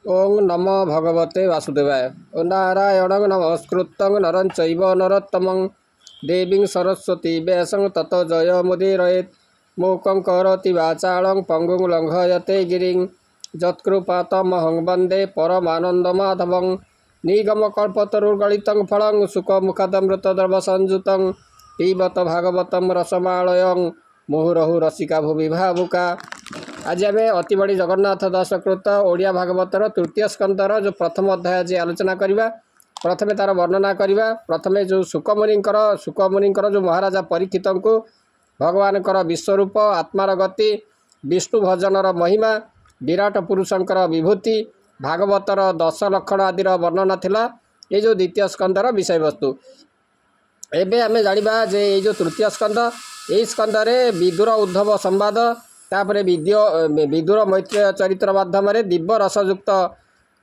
ओं नमो भगवते वासुदेवाय। ओ नारायणं नमस्कृतं नरं चैव नरोत्तमं देवीं सरस्वती व्यासं ततो जयमुदीरयेत्। मूकं करोति वाचालं पङ्गुं लङ्घयते गिरिं यत्कृपातमहं वन्दे परमानन्दमाधवं। निगमकल्पतरुर्गलितं फलं सुखमुखादमृतद्रवसंयुतं पिबत भागवतं रसमालयं मुहुरहु रसिका भुवि भावुका। आज आम अति बड़ी जगन्नाथ दासकृत ओडिया भागवतर तृतीय स्कंदर जो प्रथम अध्याय आज आलोचना करवा। प्रथमे तार वर्णना करवा। प्रथमे जो सुकमुनिंकर जो महाराजा परीक्षित को भगवान विश्वरूप आत्मार गति विष्णु भजनर महिमा विराट पुरुषंकर विभूति भागवतर 10 लक्षण आदिर वर्णना थिला। ये जो द्वितीय स्कंदर विषय वस्तु एबे आमे जानिबा जे ये जो तृतीय स्कंद यही स्कंदरे विदुर उद्धव संवाद तापर विदुर मैत्रेय चरित्र माध्यम दिव्य रसयुक्त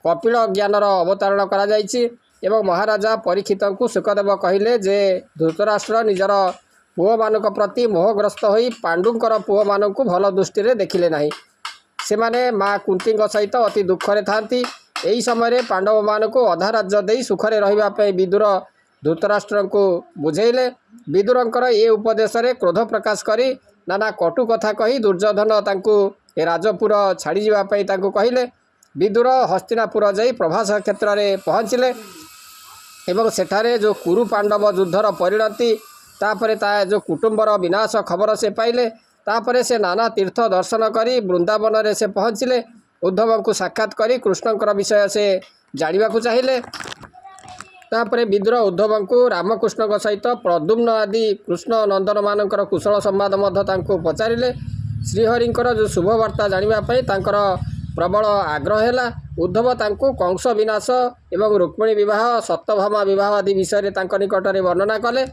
कपिल ज्ञानर अवतारण करा जायछि। एवं महाराजा परीक्षित को सुखदेव कहले जे धृतराष्ट्र निजर पुओ मानक प्रति मोहग्रस्त होई पांडुंकर पुओ मानक भल दृष्टि देखिले नाही। से माने माँ कुंती सहित अति दुखरे थांती। एही समय पांडव मानक अधा राज्य दे सुखरे रहिबा पई विदुर धृतराष्ट्र को बुझेले। विदुरंकर ये उपदेश क्रोध प्रकाश करी नाना कटु कथा कही दुर्योधन तांकु ए राजपुर छाड़ी जावाई कहले। विदुर हस्तिनापुर जाई प्रभास क्षेत्र में पहुँचले एवं सेठारे जो कुरु पांडव युद्धर परिणति तापरे जो कुटुंबर विनाश खबर से पाइले। तापरे से नाना तीर्थ दर्शन करी वृंदावन रे से पहुँचले। उद्धव को साक्षात करी कृष्णंकर विषय से जानिबा को चाहिए। तापरे विदुर उद्धव को रामकृष्ण सहित प्रद्युम्न आदि कृष्ण नंदन मानकर कुशल संवाद पचारे। श्रीहरिंकर जो शुभवार्ता जानापी प्रबल आग्रह है। उद्धव तांको कंस विनाश एवं रुक्मिणी विवाह सत्यभामा विवाह आदि विषय निकट में वर्णना कले।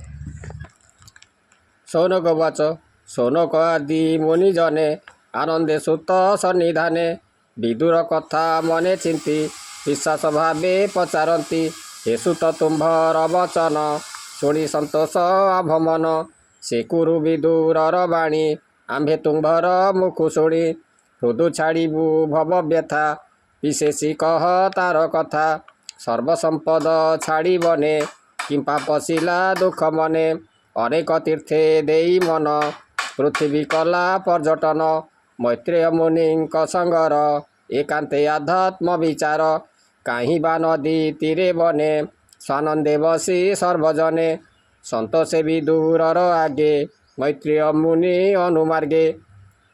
सौनक उवाच सौनक आदि मुनिजने आनंदे सुत सन्निधाने विदुर कथा मने चिंती विश्वास भावे पचारती। हेसु तो तुम्भर वचन शुणी संतोष आभमन से कुरु विदुरर बाणी आम्भे तुम्भर मुखु शुणी हृदु छाड़ू भव व्यथा विशेषी कह तार कथा सर्वसंपद छाड़ी बने किंपा पशिला दुख मने अनेक तीर्थे देई मन पृथ्वी कला पर्यटन मैत्रेय मुनि संगर एकांते आध्यात्म विचार कहीं बा नदी तीरे बने स्वानंदे बसी सर्वजने संतोषे विदुरर आगे मैत्रेय मुनि अनुमार्गे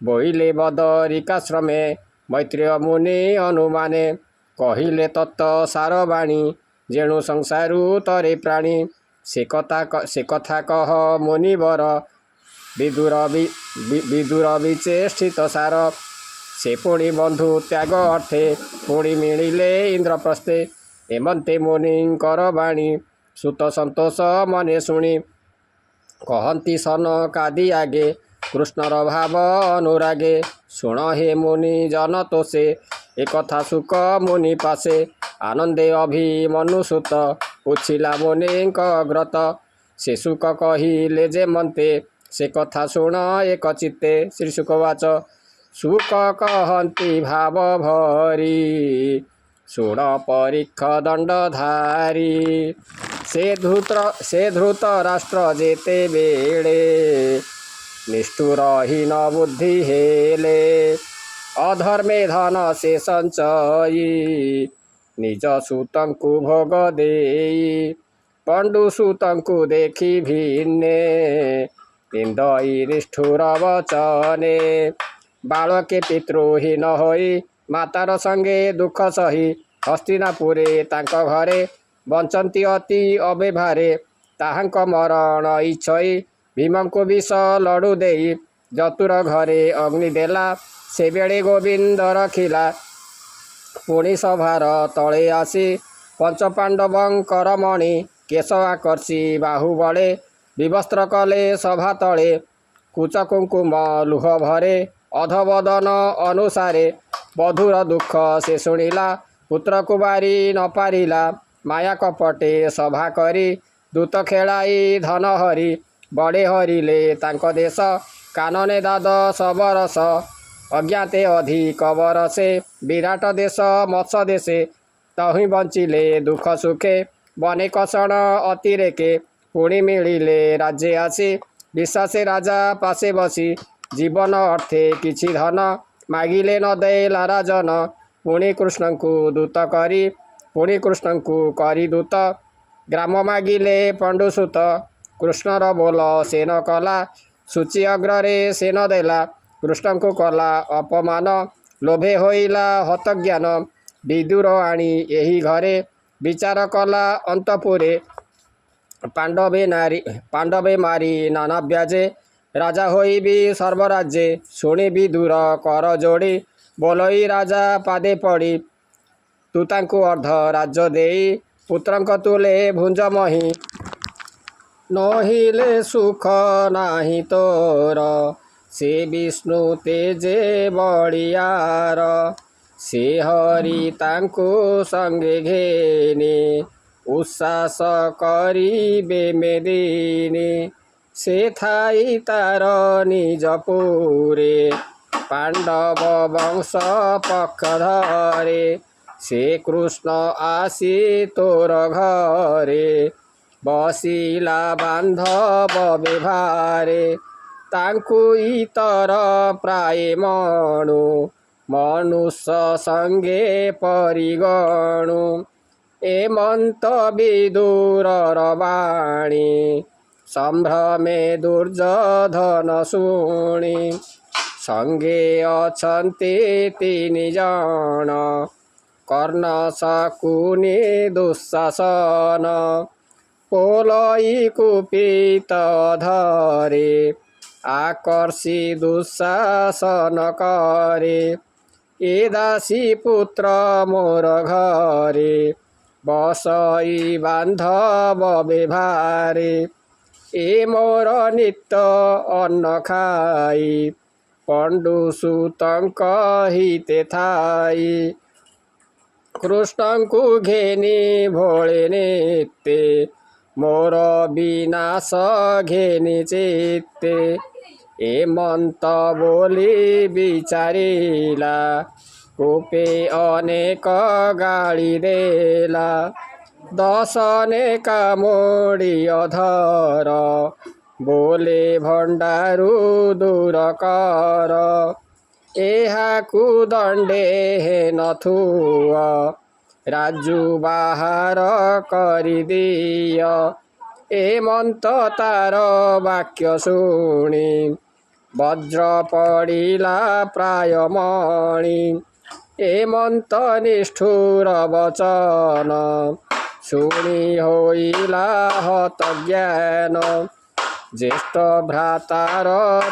बोइले बदरिकाश्रमे मैत्रेय मुनि अनुमाने कहिले तत्व सारवाणी जेणु संसारु तरे प्राणी से कथा कह मुनिवर विदुर विचेष्टित सार से पुणी बंधु त्याग अर्थे पुणी मिले इंद्रप्रस्थे एमंते मुनिंकर बाणी सुत संतोष मने शुणी कहती सनकादि आगे कृष्णर भाव अनुरागे शुण हे मुनि जन तोषे एक कथा सुख मुनि पासे आनंदे अभिमनुसुत उछिला मुनिंक अग्रत से सुख कहिले जे मन्ते से कथा शुण एक चित्ते। श्री शुकवाच सुख कहती भाव भरी शुण परीक्ष दंडधारी से धृत राष्ट्र जेते बेड़े निष्ठुरहीन बुद्धि हेले अधर्मे धन से संचयी निज सुतंकु भोग देई पंडु सुतंकु देखी भिन्ने निंदई निष्ठुर वचने बालके पितृहीन होई मातार संगे दुख सही हस्तिनापुरे तांक घरे बंचंती अति अव्यवहारे ताहांक मरण इच्छई भीम को विष लड़ू देई जतुर घरे अग्नि देला से बेड़े गोविंद रखिला पुणी सभार तले आसी पंचपांडवंकर मणि केश आकर्षी बाहुबले विवस्त्र कले सभा तले कुच कुंकुम लुह भरे अधवदन अनुसारे बधुर दुख से शुणिला पुत्र कुमारी न पारिला माया कपटे सभा करी दूत खेलाई धन हरि बड़े हरिले तांक देश कानने दाद सबरस अज्ञाते अधिक बरसे विराट देश मत्स्य देशे तहि बंचिले दुख सुखे बने कषण अतिरेके पुणी मिलिले राज्ये आसी विश्वासे राजा पासे बसी जीवन अर्थे किछि धन मागिले न देला राजन पुणी कृष्ण को दूत करी पुणी कृष्ण को करी दूत ग्राम मागिले पंडुसुत कृष्णर बोल से न कला सूची अग्रे से न देला कृष्ण को कला अपमान लोभे होइला हतज्ञान विदुर आनी यही घरे विचार कला अंतपुरे पांडवे मारी नाना व्याजे राजा होई भी सर्वराज्ये शुणी विदुर कर जोड़ी बोलई राजा पादे पड़ी तू तांकु अर्ध राज्य देई पुत्रंक तुले भुंज मही नहिले सुख नाही तोर से विष्णु तेजे बड़ियार से हरि तांकु संगे घेने उच्छ्वास करिबे मेदिने से थाई तार निज पुरे पांडव वंश पक्ष धरे से कृष्ण आसी तोर घरे बसिला बांधव व्यवहारे तांकु इतर प्राय मणु मनुष्य संगे परिगणु एमंत विदुरर वाणी संभ्रमे दुर्योधन शुणी संगे अछन्ति तीनि जन कर्ण शकुनि दुःशासन पोलई कुपित धरे आकर्षि दुःशासन करे ए दासी पुत्र मोर घरे बसई बांधव व्यवहारे ए मोर नित्य अन्न खाई पंडुसुतंक हिते थाई कृष्ण को घेनी भोले नित्ते मोर विनाश घेनी चित्ते एमंत बोली विचारिला कोपे अनेक गाड़ी देला दशनेका मोड़ी अधर बोले भंडारू दूर कर एहाकु दंडे हे नथुआ राजू बाहर करी दिय एमंत तार वाक्य शुणी वज्र पड़िला प्राय मणि एमंत निष्ठुर वचन शुणी होइला हत ज्ञान ज्येष्ठ भ्रातार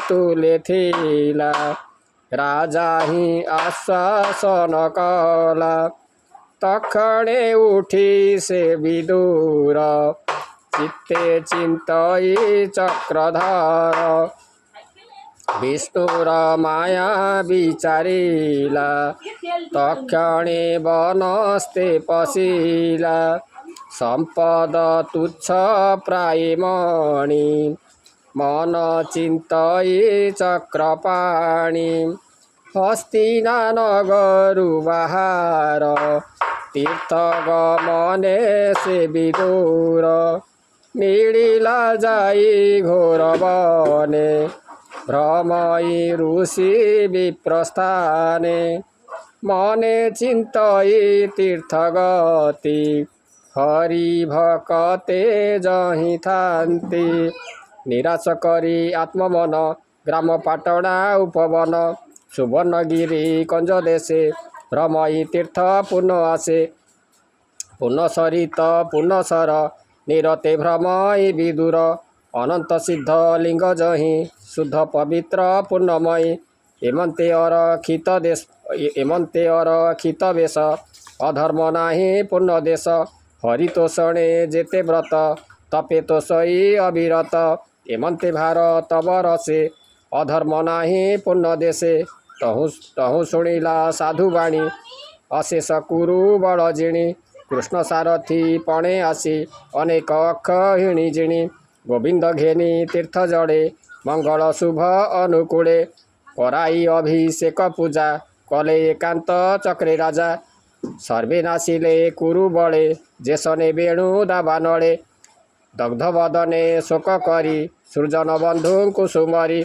तुले थिला राजा ही आश्वासन कला तखणे उठी से विदुर चित्ते चिंतई चक्रधर विष्णुर माया विचारिला तक्षणे वनस्ते पशिला संपद तुच्छ प्राय मणि मन चिंतई चक्रपाणि हस्तिना नगरु बाहार तीर्थ गमने से विदुर मिलिला जाई घोर बने भ्रमई ऋषि विप्रस्थाने मने चिंतई तीर्थ गति हरि भकते जहि थान्ति निराश करी आत्मवन ग्राम पाटणा उपवन सुवर्णगिरी कंज देशे भ्रमई तीर्थ पुनः आसे पुनः सरित पुनः सर निरते भ्रमई विदुर अनंत सिद्ध लिंग जहि शुद्ध पवित्र पूर्णमयी एमंते अरखित वेश अधर्म नाही पूर्ण देश हरितोषणे जेते व्रत तपे तोषई अविरत एमंते भारत बरसे अधर्म नाही पूर्ण देशे तहु शुणिला साधु वाणी अशेष कुरु बड़जिणी कृष्ण सारथी पणे आसी अनेक अक्ष हिणी जिणी गोविंद घेनी तीर्थ जड़े मंगल शुभ अनुकूले कराई अभिषेक पूजा कले एकांत चक्रे राजा सर्वे नासिले कुरु बळे जेसने वेणु दाबा नळे दग्ध बदने शोक करी सृजन बंधु कुसुमरी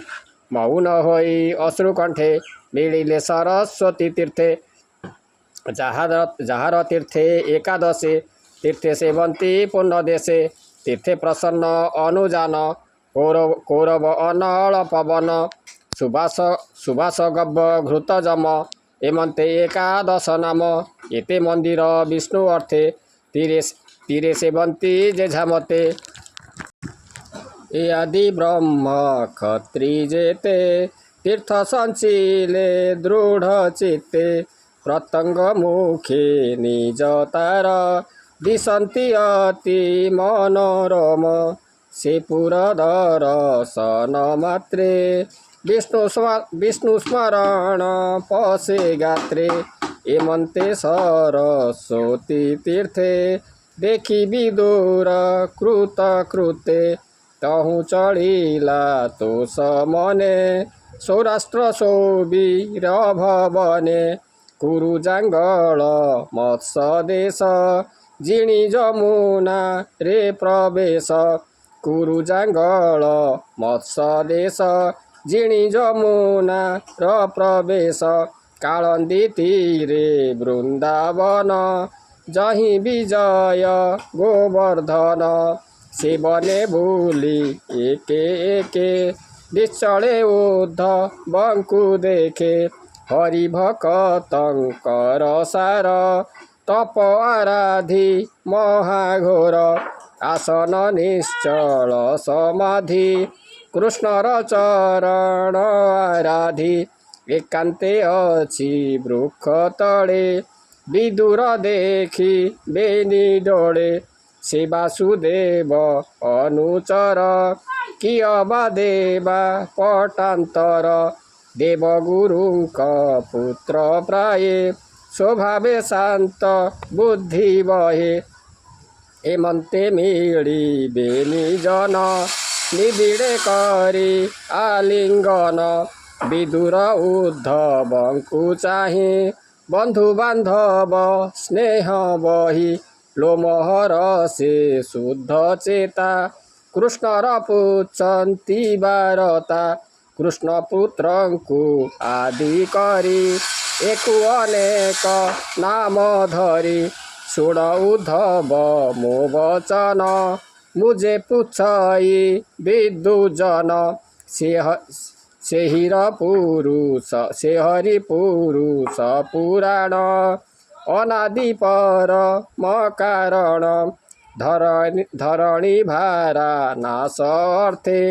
मौन होई अश्रुकंठे मिलिले सरस्वती तीर्थे जहार तीर्थे एकादशे तीर्थे सेवंती पुण्य देशे तीर्थे प्रसन्न अनुजान कौरव अनल पवन सुभाष गब्ब घृत जम एमंते एकादश नाम एते मंदिर विष्णु अर्थे तीरे सेवंती जेझामते ए आदि ब्रह्म खत्री जेते तीर्थ संचिले दृढ़ चित्ते प्रतंग मुखे निज तार दिशन्ति अति मनोरम से पुरदर सन मात्रे विष्णु स्मरण पशे गात्रे एमंते सरस्वती तीर्थे देखी विदुर कृत कृते तहु चढ़िला तो समने सौराष्ट्र सौवीर भवने कुरु जांगल मत्स्य देश जिणी जमुना रे प्रवेश कुरु जांगल मत्स्य देश जिणी जमुना र प्रवेश कालंदी तीरे वृंदावन जही विजय गोवर्धन शिवने भूली एके एके निश्चले उद्ध बंकु देखे हरि भक्तंकर सार तप आराधि महाघोर आसन निश्चल समाधि कृष्णर चरण आराधि एकांते अछि वृक्ष तले विदुर देखी बेनी डोळे से वासुदेव अनुचर किय बा देवा पटांतर देवगुरुंक पुत्र प्राये स्वभावे शांत बुद्धि बहे एमंते मिली बेनी जन निबिड़े करी आलिंगन विदुर उद्धवंकु चाहे बंधु बांधव स्नेह बही लोमहर से शुद्ध चेता कृष्णर पुच्छन्ति बारता कृष्ण पुत्रंकु आदि करी एकु अनेक नाम धरी सुण उद्धव मो वचन मुझे पुछई विदुजन सेहिर पुरुष सेहरि पुरुष पुराण अनादि पर कारण धरणी भारा नाश अर्थे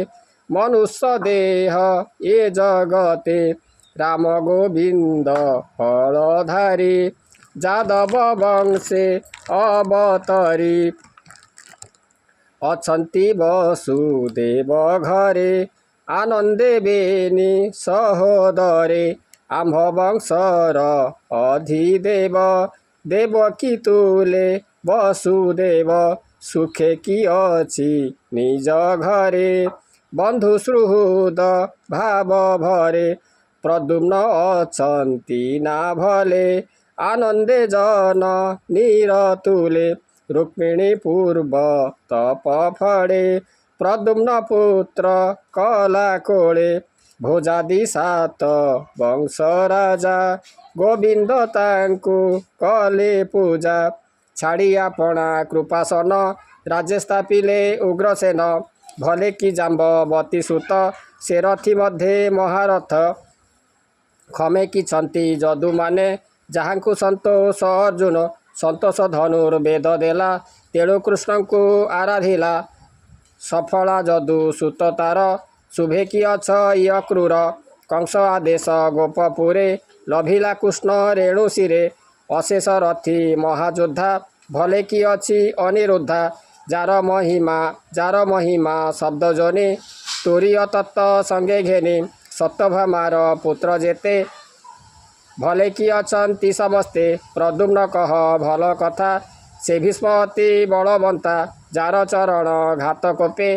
मनुष्य देह ये जगते राम गोविंद फलधारी जादव वंशे अवतरी अछन्ति वसुदेव घरे आनंदे बेनी सहोदरे आम्भ वंशर अधिदेव देवकी तुले वसुदेव सुखे कि अछि निज घरे बंधु सुहृद भाव भरे प्रद्युम्न अछन्ति ना भले आनंदे जन निरतुले रुक्मिणी पूर्व तप फड़े प्रद्युम्न पुत्र कला कोळे भोजादि सात वंश राजा गोविंद तांकु कले पूजा छाड़ी आपणा कृपासन राज्य स्थापिले उग्रसेन भले कि जाम्बवती सुत से रथी मध्ये महारथ खमे कि छन्ति जदु माने जहाँकु संतोष अर्जुन संतोष धनुर्वेद देला तेणु कृष्ण को आराधिला सफला जदु सुत तार शुभे कि अछ य क्रूर कंस आदेश गोपपुरे लभिला कृष्ण रेणु शिरे अशेष रथी महायोद्धा भले कि अछि अनिरुद्धा जार महिमा शब्द जने तुरीय तत्त संगे घेने सत्यभामार पुत्र जेते भले कि अछन्ति समस्ते प्रद्युम्न कह भल कथा से भीष्म अति बलवंता जार चरण घात कोपे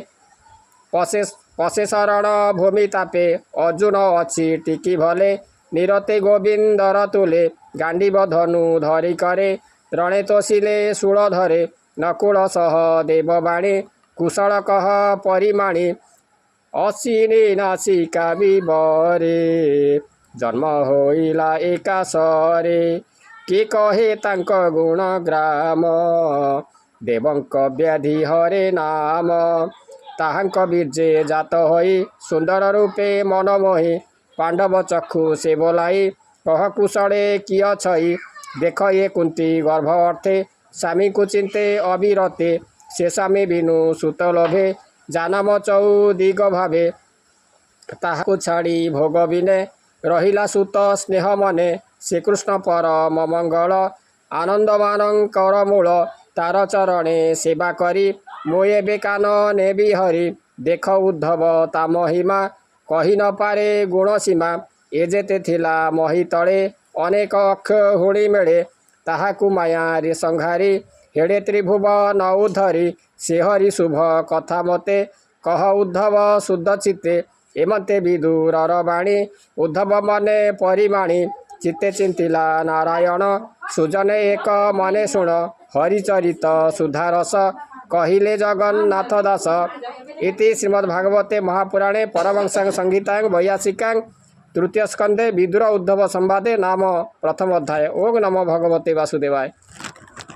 पशे शरण भूमि तापे अर्जुन अच्छी टिकी भले निरते गोविंदर तुले गांडीव धनु धरी करे रणे तोषिले शूल धरे नकुल सह देववाणी कुशल कह परिमाणी असिनी नासिका विवरे जन्म होइला एकाशरे कि कहे तांक गुण ग्राम देवंक व्याधि हरे नाम ताहांक बीर्जे जात होई सुंदर रूपे मनमोही पांडव चक्षु से बोलाई कह कुशले किय छई देख ये कुंती गर्भ अर्थे स्वामी को चिंते अविरते से स्वामी बिनु सुत लोभे जानम चौदिग भावे ताहाको छाड़ी भोग बिने रहिला सुत स्नेह मने श्रीकृष्ण परम मंगल आनंदमानंकर मूल तार चरणे सेवा करी मोए बेकान नेबी हरि देख उद्धव ता महिमा कही न पारे गुण सीमा ए जेते थिला मही तले अनेक अक्ष हुणी मेळे ताहाकु माया रे संघारी हेडे त्रिभुवन उद्धरी से हरि शुभ कथा मते कह उद्धव शुद्ध चित्ते एमते विदुरर बाणी उद्धव मने परिमाणी चित्ते चिंतिला नारायण सुजन एक मने शुण हरिचरित सुधारस कहिले जगन्नाथ दास इति श्रीमद्भागवते महापुराणे परमहंसां संहितां वैयासिकां तृतीय स्कंदे विदुर उद्धव संवादे नाम प्रथम अध्याय। ओं नमो भगवते वासुदेवाय।